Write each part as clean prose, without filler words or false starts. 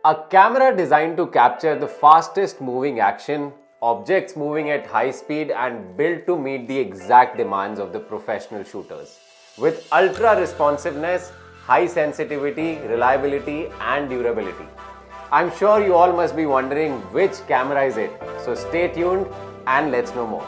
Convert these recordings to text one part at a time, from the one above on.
A camera designed to capture the fastest moving action, objects moving at high speed, and built to meet the exact demands of the professional shooters. With ultra responsiveness, high sensitivity, reliability, and durability. I'm sure you all must be wondering which camera is it. So stay tuned and let's know more.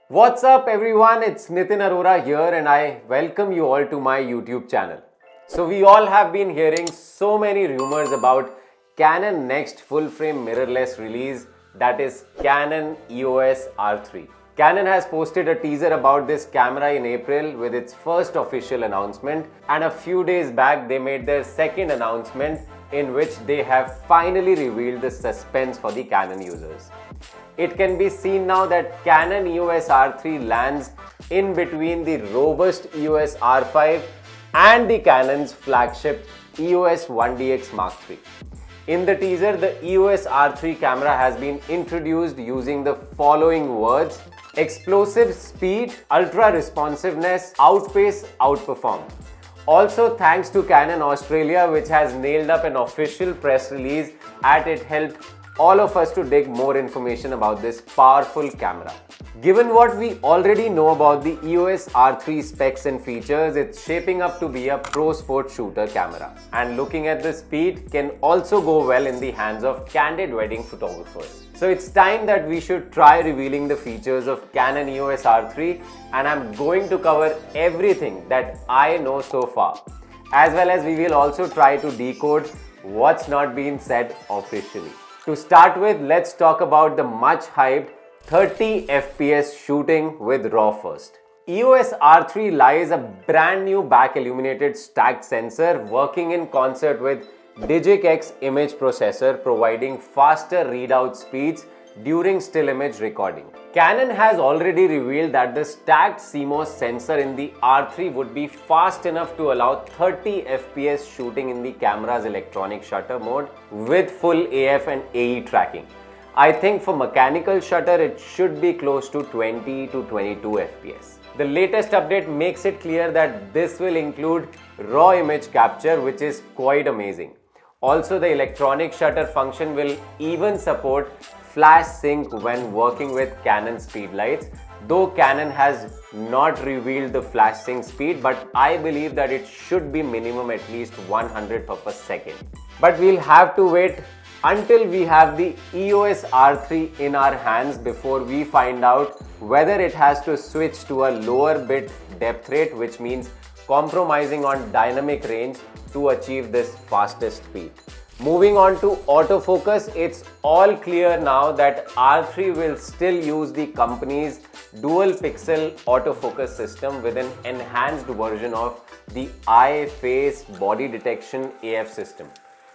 What's up everyone, it's Nitin Arora here and I welcome you all to my YouTube channel. So we all have been hearing so many rumors about Canon next full frame mirrorless release, that is Canon EOS R3. Canon has posted a teaser about this camera in April with its first official announcement, and a few days back they made their second announcement in which they have finally revealed the suspense for the Canon users. It can be seen now that Canon EOS R3 lands in between the robust EOS R5 and the Canon's flagship EOS 1DX Mark III. In the teaser, the EOS R3 camera has been introduced using the following words: explosive speed, ultra responsiveness, outpace, outperform. Also thanks to Canon Australia, which has nailed up an official press release as it helped all of us to dig more information about this powerful camera. Given what we already know about the EOS R3 specs and features, it's shaping up to be a pro sport shooter camera. And looking at the speed can also go well in the hands of candid wedding photographers. So it's time that we should try revealing the features of Canon EOS R3, and I'm going to cover everything that I know so far. As well as we will also try to decode what's not been said officially. To start with, let's talk about the much hyped 30 FPS shooting with RAW first. EOS R3 lies a brand new back illuminated stacked sensor working in concert with Digic X image processor, providing faster readout speeds during still image recording. Canon has already revealed that the stacked CMOS sensor in the R3 would be fast enough to allow 30 FPS shooting in the camera's electronic shutter mode with full AF and AE tracking. I think for mechanical shutter it should be close to 20 to 22 FPS. The latest update makes it clear that this will include raw image capture, which is quite amazing. Also, the electronic shutter function will even support flash sync when working with Canon speedlights, though Canon has not revealed the flash sync speed, but I believe that it should be minimum at least 100 per second. But we'll have to wait until we have the EOS R3 in our hands before we find out whether it has to switch to a lower bit depth rate, which means compromising on dynamic range to achieve this fastest speed. Moving on to autofocus, it's all clear now that R3 will still use the company's dual pixel autofocus system with an enhanced version of the eye, face, body detection AF system,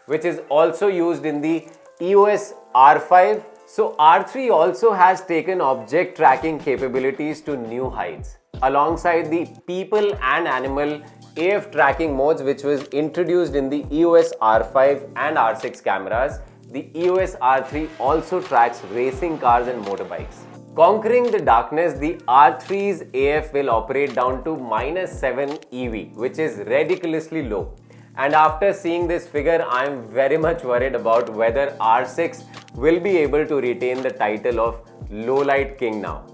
which is also used in the EOS R5. So R3 also has taken object tracking capabilities to new heights. Alongside the people and animal AF tracking modes, which was introduced in the EOS R5 and R6 cameras, the EOS R3 also tracks racing cars and motorbikes. Conquering the darkness, the R3's AF will operate down to -7 EV, which is ridiculously low. And after seeing this figure, I am very much worried about whether R6 will be able to retain the title of low light king now.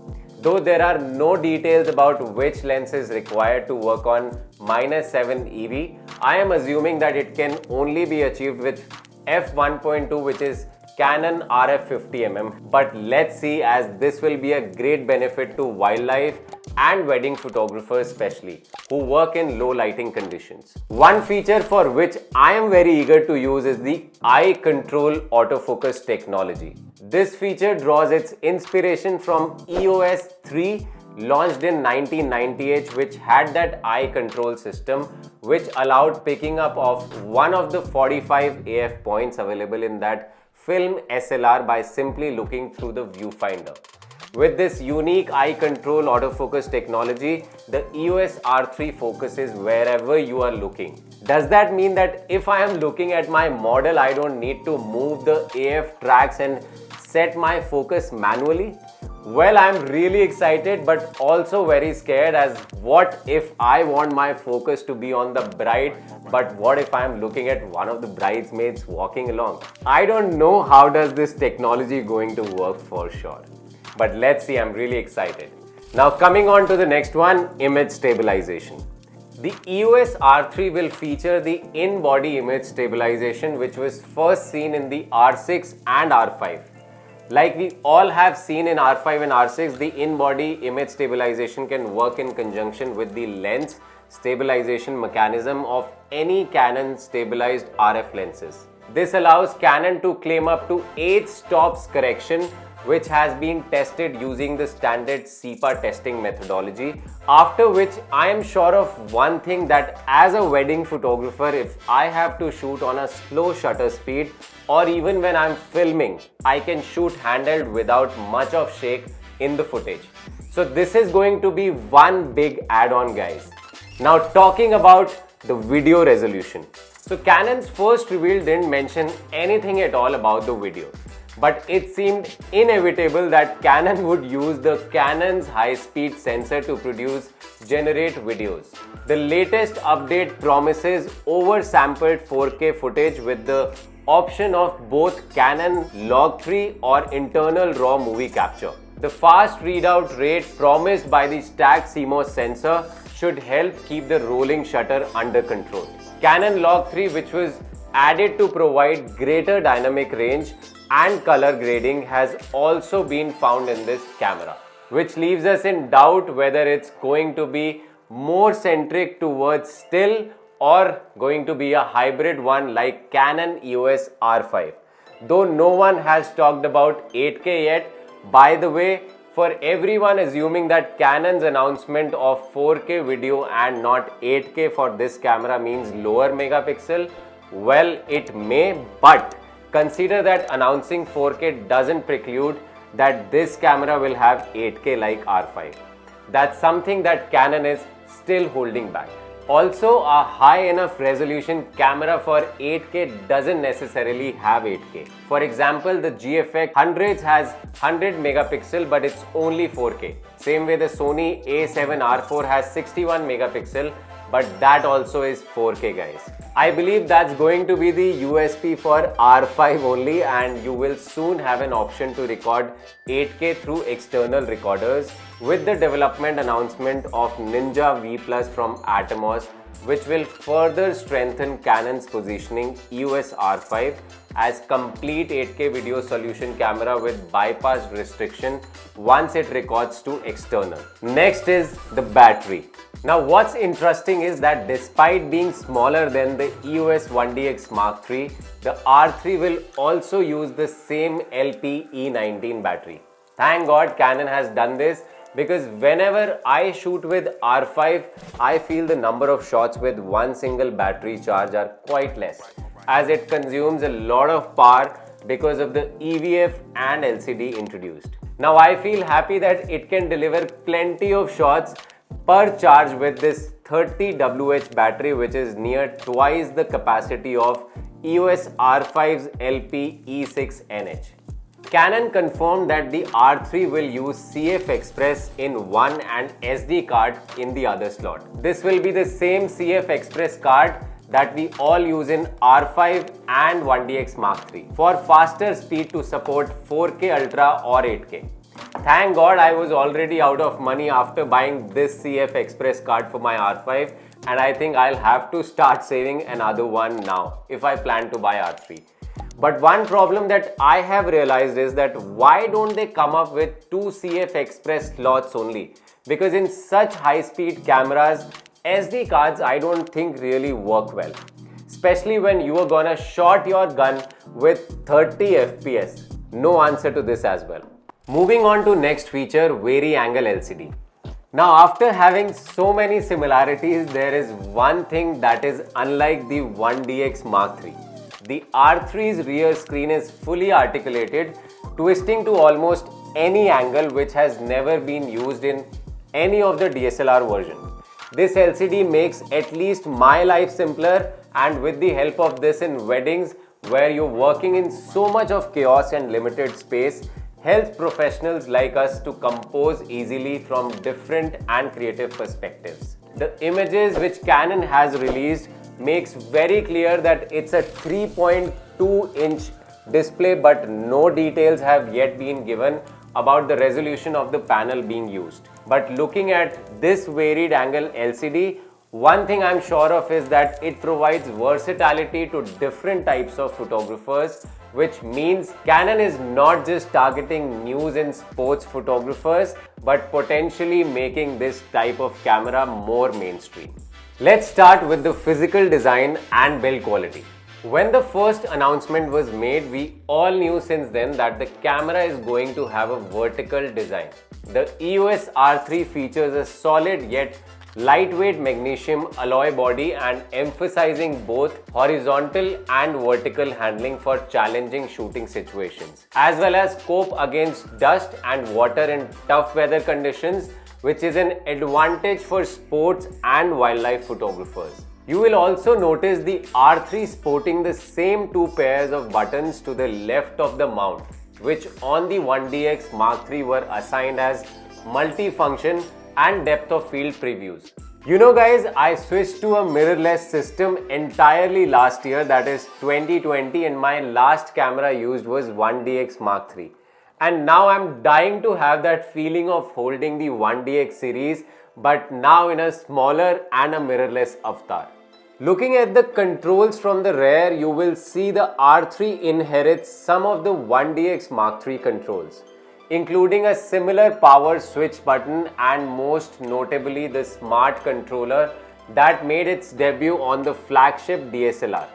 Though there are no details about which lens is required to work on -7 EV, I am assuming that it can only be achieved with f1.2, which is Canon RF 50mm. But let's see, as this will be a great benefit to wildlife and wedding photographers especially, who work in low lighting conditions. One feature for which I am very eager to use is the eye control autofocus technology. This feature draws its inspiration from EOS 3, launched in 1998, which had that eye control system which allowed picking up of one of the 45 AF points available in that film SLR by simply looking through the viewfinder. With this unique eye control autofocus technology, the EOS R3 focuses wherever you are looking. Does that mean that if I am looking at my model, I don't need to move the AF tracks and set my focus manually? Well, I'm really excited but also very scared, as what if I want my focus to be on the bride, but what if I'm looking at one of the bridesmaids walking along? I don't know how does this technology going to work for sure. But let's see, I'm really excited. Now coming on to the next one, image stabilization. The EOS R3 will feature the in-body image stabilization, which was first seen in the R6 and R5. Like we all have seen in R5 and R6, the in-body image stabilization can work in conjunction with the lens stabilization mechanism of any Canon stabilized RF lenses. This allows Canon to claim up to 8 stops correction, which has been tested using the standard SEPA testing methodology. After which I am sure of one thing, that as a wedding photographer, if I have to shoot on a slow shutter speed, or even when I'm filming, I can shoot handheld without much of shake in the footage. So this is going to be one big add-on, guys. Now talking about the video resolution. So Canon's first reveal didn't mention anything at all about the video, but it seemed inevitable that Canon would use the Canon's high-speed sensor to generate videos. The latest update promises oversampled 4K footage with the option of both Canon Log3 or internal RAW movie capture. The fast readout rate promised by the stacked CMOS sensor should help keep the rolling shutter under control. Canon Log3, which was added to provide greater dynamic range and color grading, has also been found in this camera, which leaves us in doubt whether it's going to be more centric towards still or going to be a hybrid one like Canon EOS R5. Though no one has talked about 8K yet. By the way, for everyone assuming that Canon's announcement of 4K video and not 8K for this camera means lower megapixel, well, it may, but consider that announcing 4K doesn't preclude that this camera will have 8K like R5. That's something that Canon is still holding back. Also, a high enough resolution camera for 8K doesn't necessarily have 8K. For example, the GFX 100s has 100 megapixel but it's only 4K. Same way the Sony A7R4 has 61 megapixel, but that also is 4K, guys. I believe that's going to be the USP for R5 only, and you will soon have an option to record 8K through external recorders with the development announcement of Ninja V Plus from Atomos, which will further strengthen Canon's positioning EOS R5 as complete 8K video solution camera with bypass restriction once it records to external. Next is the battery. Now what's interesting is that despite being smaller than the EOS 1DX Mark III, the R3 will also use the same LPE19 battery. Thank God Canon has done this, because whenever I shoot with R5, I feel the number of shots with one single battery charge are quite less, as it consumes a lot of power because of the EVF and LCD introduced. Now I feel happy that it can deliver plenty of shots per charge with this 30 WH battery, which is near twice the capacity of EOS R5's LPE6NH. Canon confirmed that the R3 will use CF Express in one and SD card in the other slot. This will be the same CF Express card that we all use in R5 and 1DX Mark III for faster speed to support 4K Ultra or 8K. Thank God I was already out of money after buying this CF Express card for my R5, and I think I'll have to start saving another one now if I plan to buy R3. But one problem that I have realized is that why don't they come up with 2 CF Express slots only? Because in such high-speed cameras, SD cards I don't think really work well, especially when you are gonna shot your gun with 30 FPS. No answer to this as well. Moving on to next feature, vari-angle LCD. Now after having so many similarities, there is one thing that is unlike the 1DX Mark III. The R3's rear screen is fully articulated, twisting to almost any angle, which has never been used in any of the DSLR version. This LCD makes at least my life simpler, and with the help of this in weddings where you're working in so much of chaos and limited space, helps professionals like us to compose easily from different and creative perspectives. The images which Canon has released makes very clear that it's a 3.2-inch display, but no details have yet been given about the resolution of the panel being used. But looking at this varied angle LCD, one thing I'm sure of is that it provides versatility to different types of photographers, which means Canon is not just targeting news and sports photographers, but potentially making this type of camera more mainstream. Let's start with the physical design and build quality. When the first announcement was made, we all knew since then that the camera is going to have a vertical design. The EOS R3 features a solid yet lightweight magnesium alloy body and emphasizing both horizontal and vertical handling for challenging shooting situations, as well as cope against dust and water in tough weather conditions, which is an advantage for sports and wildlife photographers. You will also notice the R3 sporting the same two pairs of buttons to the left of the mount, which on the 1DX Mark III were assigned as multi-function and depth of field previews. You know guys, I switched to a mirrorless system entirely last year, that is 2020, and my last camera I used was 1DX Mark III. And now I'm dying to have that feeling of holding the 1DX series, but now in a smaller and a mirrorless avatar. Looking at the controls from the rear, you will see the R3 inherits some of the 1DX Mark III controls, including a similar power switch button and most notably the smart controller that made its debut on the flagship DSLR.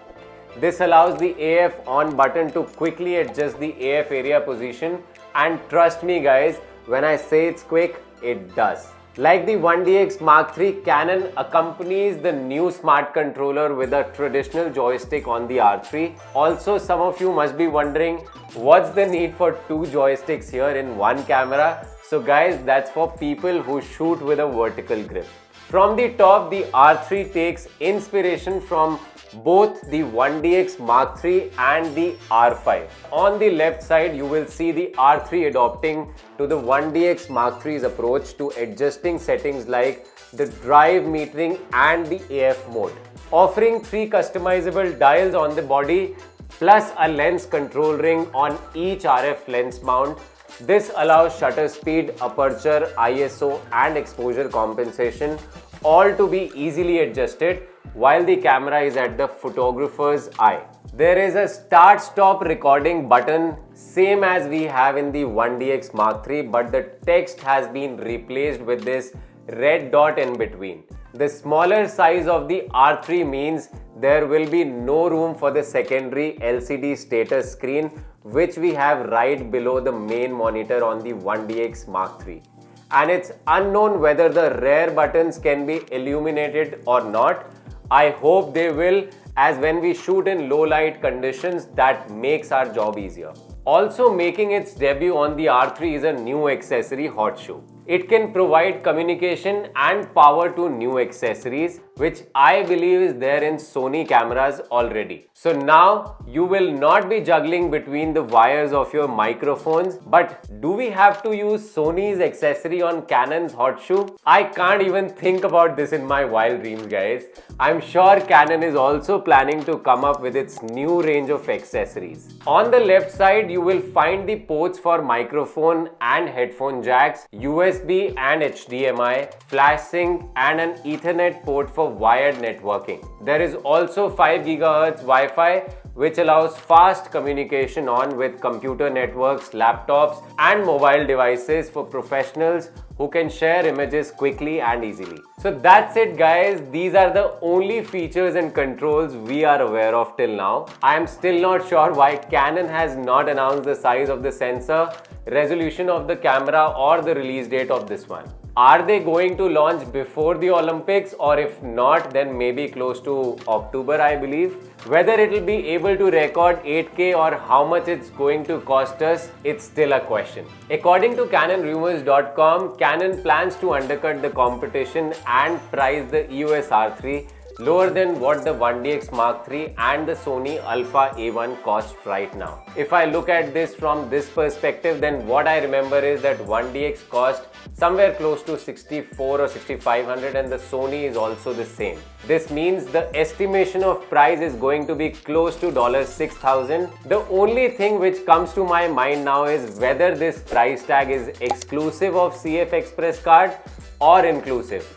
This allows the AF on button to quickly adjust the AF area position, and trust me guys, when I say it's quick, it does. Like the 1DX Mark III, Canon accompanies the new smart controller with a traditional joystick on the R3. Also, some of you must be wondering, what's the need for two joysticks here in one camera? So guys, that's for people who shoot with a vertical grip. From the top, the R3 takes inspiration from both the 1DX Mark III and the R5. On the left side, you will see the R3 adopting to the 1DX Mark III's approach to adjusting settings like the drive metering and the AF mode, offering 3 customizable dials on the body plus a lens control ring on each RF lens mount. This allows shutter speed, aperture, ISO and exposure compensation all to be easily adjusted while the camera is at the photographer's eye. There is a start-stop recording button, same as we have in the 1DX Mark III, but the text has been replaced with this red dot in between. The smaller size of the R3 means there will be no room for the secondary LCD status screen, which we have right below the main monitor on the 1DX Mark III. And it's unknown whether the rear buttons can be illuminated or not. I hope they will, as when we shoot in low light conditions, that makes our job easier. Also making its debut on the R3 is a new accessory, hot shoe. It can provide communication and power to new accessories, which I believe is there in Sony cameras already. So now you will not be juggling between the wires of your microphones. But do we have to use Sony's accessory on Canon's hot shoe? I can't even think about this in my wild dreams, guys. I'm sure Canon is also planning to come up with its new range of accessories. On the left side, you will find the ports for microphone and headphone jacks, USB and HDMI, flash sync and an Ethernet port for wired networking. There is also 5 GHz Wi-Fi, which allows fast communication on with computer networks, laptops and mobile devices for professionals who can share images quickly and easily. So that's it guys, these are the only features and controls we are aware of till now. I am still not sure why Canon has not announced the size of the sensor, resolution of the camera or the release date of this one. Are they going to launch before the Olympics, or if not, then maybe close to October, I believe. Whether it will be able to record 8K or how much it's going to cost us, it's still a question. According to CanonRumors.com, Canon plans to undercut the competition and price the EOS R3 lower than what the 1DX Mark III and the Sony Alpha A1 cost right now. If I look at this from this perspective, then what I remember is that 1DX cost somewhere close to 64 or 6500 and the Sony is also the same. This means the estimation of price is going to be close to $6,000. The only thing which comes to my mind now is whether this price tag is exclusive of CF Express card or inclusive.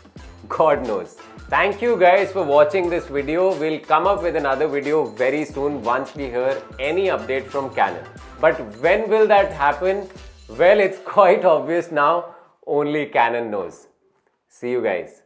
God knows. Thank you guys for watching this video. We'll come up with another video very soon once we hear any update from Canon. But when will that happen? Well, it's quite obvious now. Only Canon knows. See you guys.